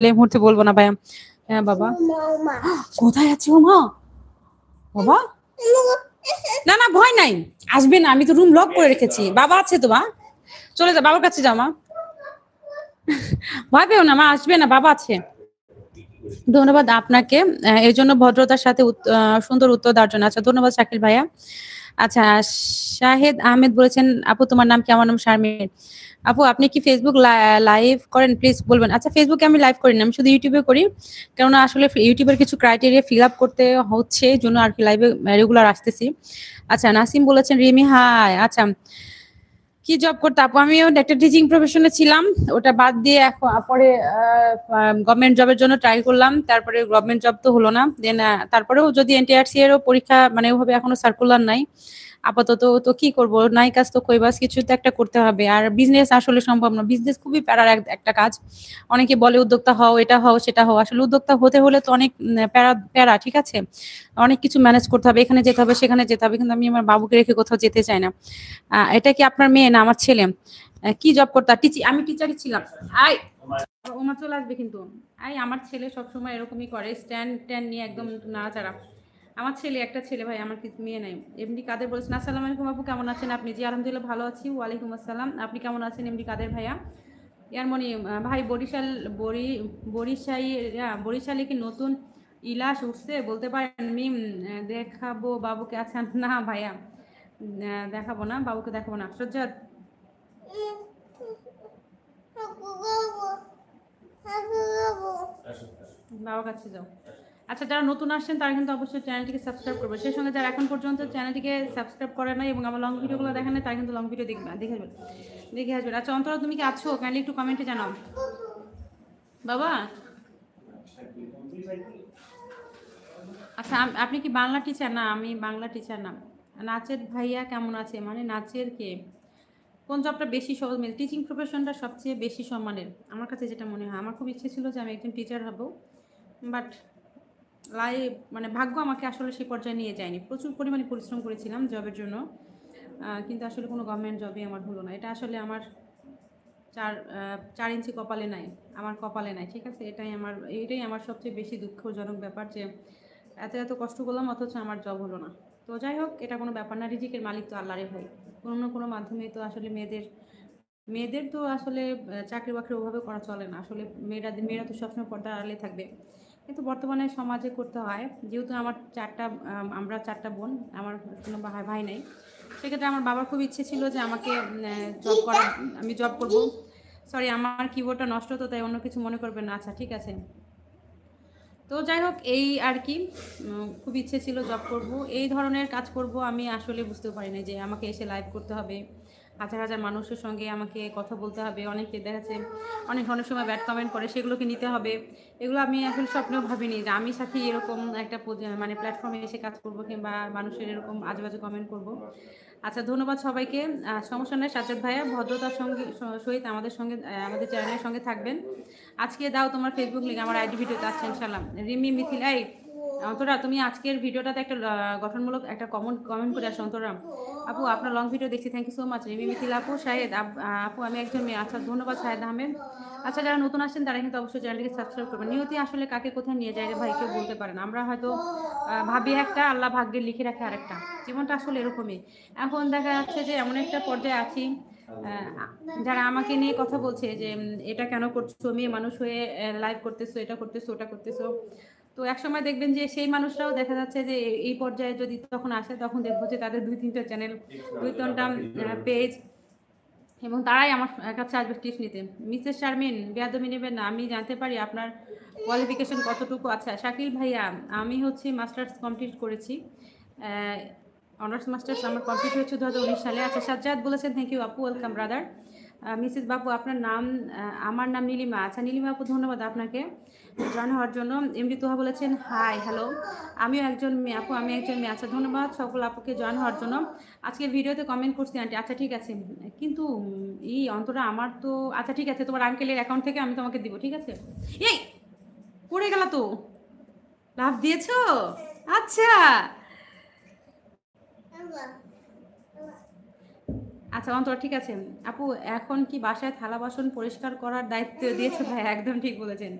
এই মুহূর্তে বলবো না ভাইয়া। হ্যাঁ বাবা, কোথায় আছি ও মা? বাবা না না ভয় নাই, আসবে না, আমি তো রুম লক করে রেখেছি। বাবা আছে তো মা, চলে যা, বাবার কাছে যাও মা, ভয় পেও না মা, আসবে না, বাবা আছে। ধন্যবাদ আপনাকে এই জন্য ভদ্রতার সাথে সুন্দর উত্তর দেওয়ার জন্য। আচ্ছা ধন্যবাদ শাকিল ভাইয়া। আচ্ছা শাহেদ আহমেদ বলেছেন আপু তোমার নাম কি? আমার নাম শারমিন। আপু আপনি কি ফেসবুক লাইভ করেন? প্লিজ বলবেন। আচ্ছা ফেসবুকে আমি লাইভ করি না, আমি শুধু ইউটিউবে করি, কেননা আসলে ইউটিউবের কিছু ক্রাইটেরিয়া ফিল আপ করতে হচ্ছে, এই জন্য আর কি লাইভে রেগুলার আসতেছি। আচ্ছা নাসিম বলেছেন রিমি হাই। আচ্ছা কি জব করতে? আপু আমিও একটা টিচিং প্রফেশনে ছিলাম, ওটা বাদ দিয়ে এখন পরে গভর্নমেন্ট জবের জন্য ট্রাই করলাম, তারপরে গভর্নমেন্ট জব তো হলো না। দেন তারপরেও যদি এনটিআরসি এরও পরীক্ষা মানে ওভাবে এখনো সার্কুলার নাই আপাতত, তো কি করব, নাই কাজ তো কইবাস, কিছু তো একটা করতে হবে। আর বিজনেস আসলে সম্ভব না, বিজনেস খুবই প্যারার একটা কাজ। অনেকে বলে উদ্যোক্তা হও, এটা হও সেটা হও, আসলে উদ্যোক্তা হতে হলে তো অনেক প্যারা প্যারা, ঠিক আছে, অনেক কিছু ম্যানেজ করতে হবে, এখানে যেতে হবে সেখানে যেতে হবে, কিন্তু আমি আমার বাবুকে রেখে কোথাও যেতে চাই না। এটা কি আপনার মেয়ে না আমার ছেলে? কি জব করতে? আমি টিচারই ছিলাম। আই ওমা চলে আসবে কিন্তু। আমার ছেলে সবসময় এরকমই করে, স্ট্যান্ড ট্যান্ড নিয়ে একদম নাড়াচাড়া। আমার ছেলে, একটা ছেলে ভাই, আমার কিছু মেয়ে নাই। এমডি কাদের বলেছেন আসসালামু আলাইকুম আপু, কেমন আছেন আপনি? জি আলহামদুলিল্লাহ ভালো আছি। ওয়ালাইকুম আসসালাম, আপনি কেমন আছেন এমডি কাদের ভাইয়া? ইয়ারমণি ভাই বরিশালে কি নতুন ইলাশ উঠছে বলতে পারেন? মিম দেখাবো বাবুকে। আচ্ছা না ভাইয়া, দেখাবো না বাবুকে, দেখাবো না। সজ্জাদ বাবার কাছে যাও। আচ্ছা যারা নতুন আসছেন তারা কিন্তু অবশ্যই চ্যানেলটিকে সাবস্ক্রাইব করবে, সেই সঙ্গে যারা এখন পর্যন্ত চ্যানেলটিকে সাবস্ক্রাইব করে নাই এবং আমার লং ভিডিওগুলো দেখেন না, তারা কিন্তু লং ভিডিও দেখে আসবেন। আচ্ছা অন্তরা তুমি কি আছো? কাইন্ডলি একটু কমেন্টে জানাও বাবা। আচ্ছা আপনি কি বাংলা টিচার? না আমি বাংলা টিচার না। নাচের ভাইয়া কেমন আছে? মানে নাচের কে, কোন জবটা বেশি সহজ? টিচিং প্রফেশনটা সবচেয়ে বেশি সম্মানের আমার কাছে যেটা মনে হয়। আমার খুব ইচ্ছে ছিল যে আমি একজন টিচার হব, বাট মানে ভাগ্য আমাকে আসলে সেই পর্যায়ে নিয়ে যায়নি। প্রচুর পরিমাণে পরিশ্রম করেছিলাম জবের জন্য, কিন্তু আসলে কোনো গভর্নমেন্ট জবই আমার হলো না। এটা আসলে আমার 4 ইঞ্চি কপালে নাই, আমার কপালে নাই, ঠিক আছে। এটাই আমার সবচেয়ে বেশি দুঃখজনক ব্যাপার, যে এত কষ্ট করলাম অথচ আমার জব হলো না। তো যাই হোক, এটা কোনো ব্যাপার না, রিজিকের মালিক তো আল্লাহরে ভাই। কোনো না কোনো মাধ্যমে তো আসলে মেয়েদের তো আসলে চাকরি বাকরি ওভাবে করা চলে না আসলে। মেয়েরা তো সবসময় পর্দার আড়ালে থাকবে, কিন্তু বর্তমানে সমাজে করতে হয়। যেহেতু আমরা 4টা বোন, আমার কোনো ভাই নেই, সেক্ষেত্রে আমার বাবার খুব ইচ্ছে ছিল যে আমাকে আমি জব করব। সরি আমার কিবোর্ডটা নষ্ট, তো তাই অন্য কিছু মনে করবেন না। আচ্ছা ঠিক আছে। তো যাই হোক, এই আর কি, খুব ইচ্ছে ছিল জব করব, এই ধরনের কাজ করব। আমি আসলে বুঝতে পারি না যে আমাকে এসে লাইভ করতে হবে, হাজার হাজার মানুষের সঙ্গে আমাকে কথা বলতে হবে, অনেকে দেখাচ্ছে অনেক সময় ব্যাড কমেন্ট করে, সেগুলোকে নিতে হবে। এগুলো আমি আসলে স্বপ্নেও ভাবিনি যে আমি সাথে এরকম একটা মানে প্ল্যাটফর্মে এসে কাজ করব, কিংবা মানুষের এরকম আজেবাজে কমেন্ট করব। আচ্ছা ধন্যবাদ সবাইকে। সমস্যা নেই সাজ্জাদ ভাইয়া, ভদ্রতার সহিত আমাদের চ্যানেলের সঙ্গে থাকবেন। আজকে দাও তোমার ফেসবুক লিঙ্ক, আমার আইডি ভিডিওতে আছে ইনশাল্লাহ। রিমি মিথিল অন্তরা, তুমি আজকের ভিডিওটাতে একটা গঠনমূলক একটা কমেন্ট করে আসো। অন্তরা আপু আপনার লং ভিডিও দেখছি, thank you so much. Rimi Mithil আপু, শাহেদ আপু আমি একজন মেয়ে। আচ্ছা ধন্যবাদ শাহেদ আহমেদ। আচ্ছা যারা নতুন আসছেন তারা কিন্তু অবশ্যই চ্যানেলটিকে সাবস্ক্রাইব করবেন। নিয়তি আসলে কাকে কোথায় নিয়ে যায় রে ভাই, কেউ বলতে পারে না। আমরা হয়তো ভাবি একটা, আল্লাহ ভাগ্যে লিখে রাখে আরেকটা। জীবনটা আসলে এরকমই। এখন দেখা যাচ্ছে যে এমন একটা পর্যায়ে আছি, যারা আমাকে নিয়ে কথা বলছে যে এটা কেন করছো, মেয়ে মানুষ হয়ে লাইভ করতেছো, এটা করতেছো ওটা করতেছো, তো একসময় দেখবেন যে সেই মানুষরাও দেখা যাচ্ছে যে এই পর্যায়ে যদি তখন আসে, তখন দেখবো যে তাদের 2-3টা চ্যানেল, 2-3টা পেজ, এবং তারাই আমার কাছে আসবে টিপস নিতে। মিসেস শারমিন বেয়াদবি নেবেন না, আমি জানতে পারি আপনার কোয়ালিফিকেশন কতটুকু? আচ্ছা শাকিল ভাইয়া, আমি হচ্ছে মাস্টার্স কমপ্লিট করেছি, অনার্স মাস্টার্স আমার কমপ্লিট হয়েছে 2019 সালে। আচ্ছা সাজ্জাদ বলেছেন থ্যাংক ইউ আপু, ওয়েলকাম ব্রাদার। মিসেস বাবু আপনার নাম? আমার নাম নীলিমা। আচ্ছা নীলিমা আপু ধন্যবাদ আপনাকে জয়েন হওয়ার জন্য। এমডি তোহা বলেছেন হাই হ্যালো, আমিও একজন মেয়ে আপু, আমি একজন মেয়ে। আচ্ছা ধন্যবাদ সকল আপুকে জয়েন হওয়ার জন্য। আজকের ভিডিওতে কমেন্ট করছি আন্টি। আচ্ছা ঠিক আছে, কিন্তু অন্তরা আমার তো, আচ্ছা ঠিক আছে, তোমার আঙ্কেলের অ্যাকাউন্ট থেকে আমি তোমাকে দিব, ঠিক আছে। এই পড়ে গেল তো, লাভ দিয়েছো? আচ্ছা আচ্ছা অন্তর ঠিক আছে। আপু এখন কি বাসায় থালা বাসন পরিষ্কার করার দায়িত্ব দিয়েছে ভাই? একদম ঠিক বলেছেন।